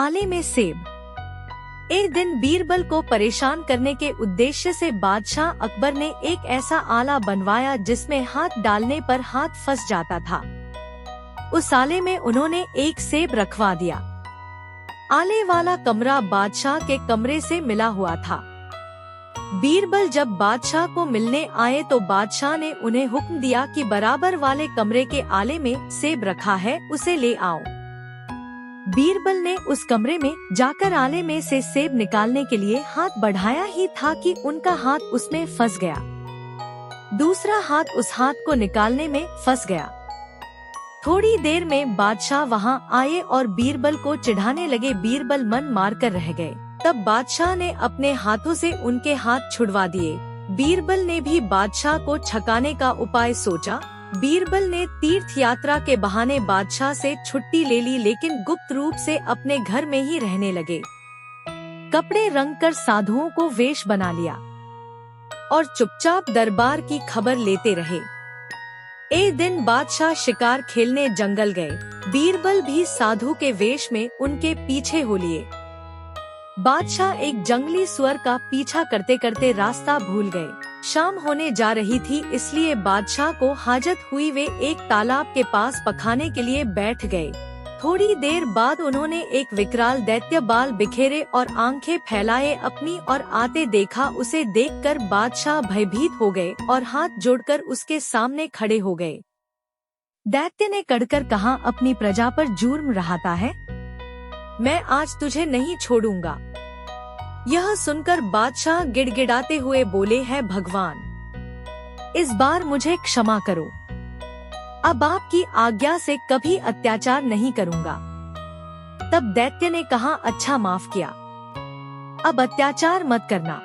आले में सेब। एक दिन बीरबल को परेशान करने के उद्देश्य से बादशाह अकबर ने एक ऐसा आला बनवाया जिसमें हाथ डालने पर हाथ फंस जाता था। उस आले में उन्होंने एक सेब रखवा दिया। आले वाला कमरा बादशाह के कमरे से मिला हुआ था। बीरबल जब बादशाह को मिलने आए तो बादशाह ने उन्हें हुक्म दिया कि बराबर वाले कमरे के आले में सेब रखा है, उसे ले आओ। बीरबल ने उस कमरे में जाकर आले में से सेब निकालने के लिए हाथ बढ़ाया ही था कि उनका हाथ उसमें फंस गया। दूसरा हाथ उस हाथ को निकालने में फंस गया। थोड़ी देर में बादशाह वहां आए और बीरबल को चिढ़ाने लगे। बीरबल मन मारकर रह गए। तब बादशाह ने अपने हाथों से उनके हाथ छुड़वा दिए। बीरबल ने भी बादशाह को छकाने का उपाय सोचा। बीरबल ने तीर्थ यात्रा के बहाने बादशाह से छुट्टी ले ली, लेकिन गुप्त रूप से अपने घर में ही रहने लगे। कपड़े रंग कर साधुओं को वेश बना लिया और चुपचाप दरबार की खबर लेते रहे। एक दिन बादशाह शिकार खेलने जंगल गए। बीरबल भी साधु के वेश में उनके पीछे हो लिए। बादशाह एक जंगली सुअर का पीछा करते करते रास्ता भूल गए। शाम होने जा रही थी, इसलिए बादशाह को हाजत हुई। वे एक तालाब के पास पखाने के लिए बैठ गए। थोड़ी देर बाद उन्होंने एक विकराल दैत्य बाल बिखेरे और आंखें फैलाए अपनी और आते देखा। उसे देखकर बादशाह भयभीत हो गए और हाथ जोड़कर उसके सामने खड़े हो गए। दैत्य ने कड़कर कहा, अपनी प्रजा पर जुर्म रहाता है, मैं आज तुझे नहीं छोड़ूंगा। यह सुनकर बादशाह गिड़गिड़ाते हुए बोले, है भगवान, इस बार मुझे क्षमा करो। अब आपकी आज्ञा से कभी अत्याचार नहीं करूंगा। तब दैत्य ने कहा, अच्छा माफ किया, अब अत्याचार मत करना।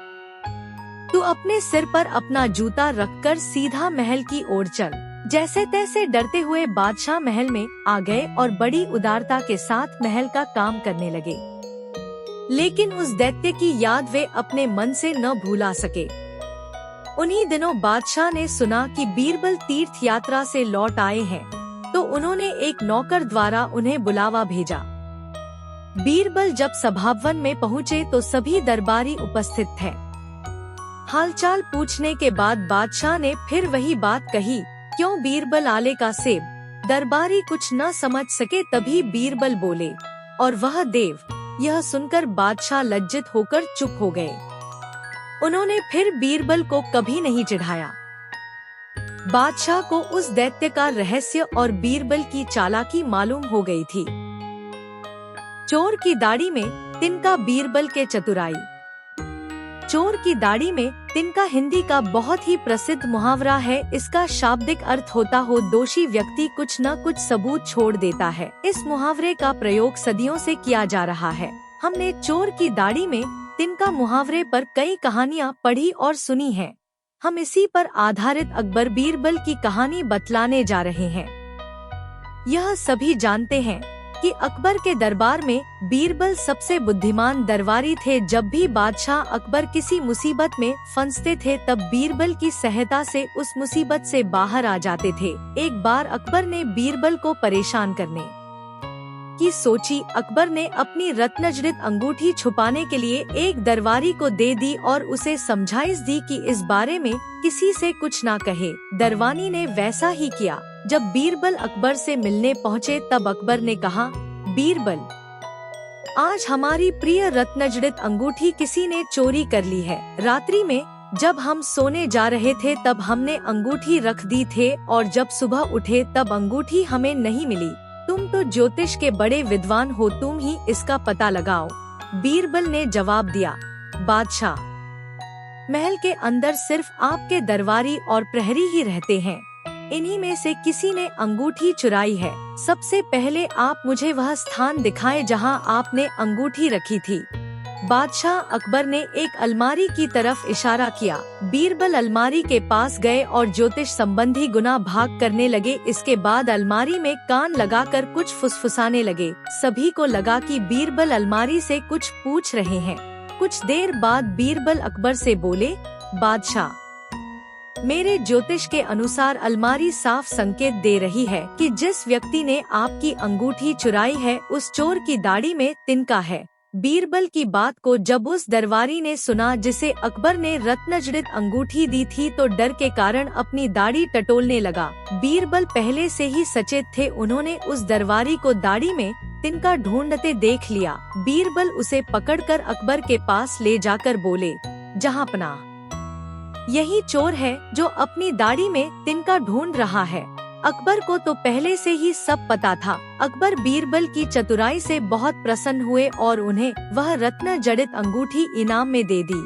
तू अपने सिर पर अपना जूता रखकर सीधा महल की ओर चल। जैसे तैसे डरते हुए बादशाह महल में आ गए और बड़ी उदारता के साथ महल का काम करने लगे। लेकिन उस दैत्य की याद वे अपने मन से न भुला सके। उन्हीं दिनों बादशाह ने सुना कि बीरबल तीर्थ यात्रा से लौट आए हैं, तो उन्होंने एक नौकर द्वारा उन्हें बुलावा भेजा। बीरबल जब सभाभवन में पहुँचे तो सभी दरबारी उपस्थित थे। हालचाल पूछने के बाद बादशाह ने फिर वही बात कही, क्यों बीरबल आले का सेब? दरबारी कुछ न समझ सके। तभी बीरबल बोले, और वह देव। यह सुनकर बादशाह लज्जित होकर चुप हो गए। उन्होंने फिर बीरबल को कभी नहीं चिढ़ाया। बादशाह को उस दैत्य का रहस्य और बीरबल की चालाकी मालूम हो गई थी। चोर की दाढ़ी में तिनका, बीरबल के चतुराई। चोर की दाढ़ी में तिनका हिंदी का बहुत ही प्रसिद्ध मुहावरा है। इसका शाब्दिक अर्थ होता हो, दोषी व्यक्ति कुछ न कुछ सबूत छोड़ देता है। इस मुहावरे का प्रयोग सदियों से किया जा रहा है। हमने चोर की दाढ़ी में तिनका मुहावरे पर कई कहानियाँ पढ़ी और सुनी हैं। हम इसी पर आधारित अकबर बीरबल की कहानी बतलाने जा रहे हैं। यह सभी जानते हैं कि अकबर के दरबार में बीरबल सबसे बुद्धिमान दरबारी थे। जब भी बादशाह अकबर किसी मुसीबत में फंसते थे, तब बीरबल की सहायता से उस मुसीबत से बाहर आ जाते थे। एक बार अकबर ने बीरबल को परेशान करने की सोची। अकबर ने अपनी रत्नजड़ित अंगूठी छुपाने के लिए एक दरबारी को दे दी और उसे समझाइश दी कि इस बारे में किसी से कुछ ना कहे। दरबारी ने वैसा ही किया। जब बीरबल अकबर से मिलने पहुँचे तब अकबर ने कहा, बीरबल, आज हमारी प्रिय रत्नजड़ित अंगूठी किसी ने चोरी कर ली है। रात्रि में जब हम सोने जा रहे थे तब हमने अंगूठी रख दी थे और जब सुबह उठे तब अंगूठी हमें नहीं मिली। तुम तो ज्योतिष के बड़े विद्वान हो, तुम ही इसका पता लगाओ। बीरबल ने जवाब दिया, बादशाह, महल के अंदर सिर्फ आपके दरबारी और प्रहरी ही रहते हैं। इन्हीं में से किसी ने अंगूठी चुराई है। सबसे पहले आप मुझे वह स्थान दिखाएं जहां आपने अंगूठी रखी थी। बादशाह अकबर ने एक अलमारी की तरफ इशारा किया। बीरबल अलमारी के पास गए और ज्योतिष संबंधी गुना भाग करने लगे। इसके बाद अलमारी में कान लगाकर कुछ फुसफुसाने लगे। सभी को लगा कि बीरबल अलमारी से कुछ पूछ रहे हैं। कुछ देर बाद बीरबल अकबर से बोले, बादशाह, मेरे ज्योतिष के अनुसार अलमारी साफ संकेत दे रही है कि जिस व्यक्ति ने आपकी अंगूठी चुराई है उस चोर की दाढ़ी में तिनका है। बीरबल की बात को जब उस दरबारी ने सुना जिसे अकबर ने रत्नजड़ित अंगूठी दी थी तो डर के कारण अपनी दाढ़ी टटोलने लगा। बीरबल पहले से ही सचेत थे, उन्होंने उस दरबारी को दाढ़ी में तिनका ढूंढते देख लिया। बीरबल उसे पकड़कर अकबर के पास ले जाकर बोले, जहांपनाह, यही चोर है जो अपनी दाढ़ी में तिनका ढूंढ रहा है। अकबर को तो पहले से ही सब पता था। अकबर बीरबल की चतुराई से बहुत प्रसन्न हुए और उन्हें वह रत्न जड़ित अंगूठी इनाम में दे दी।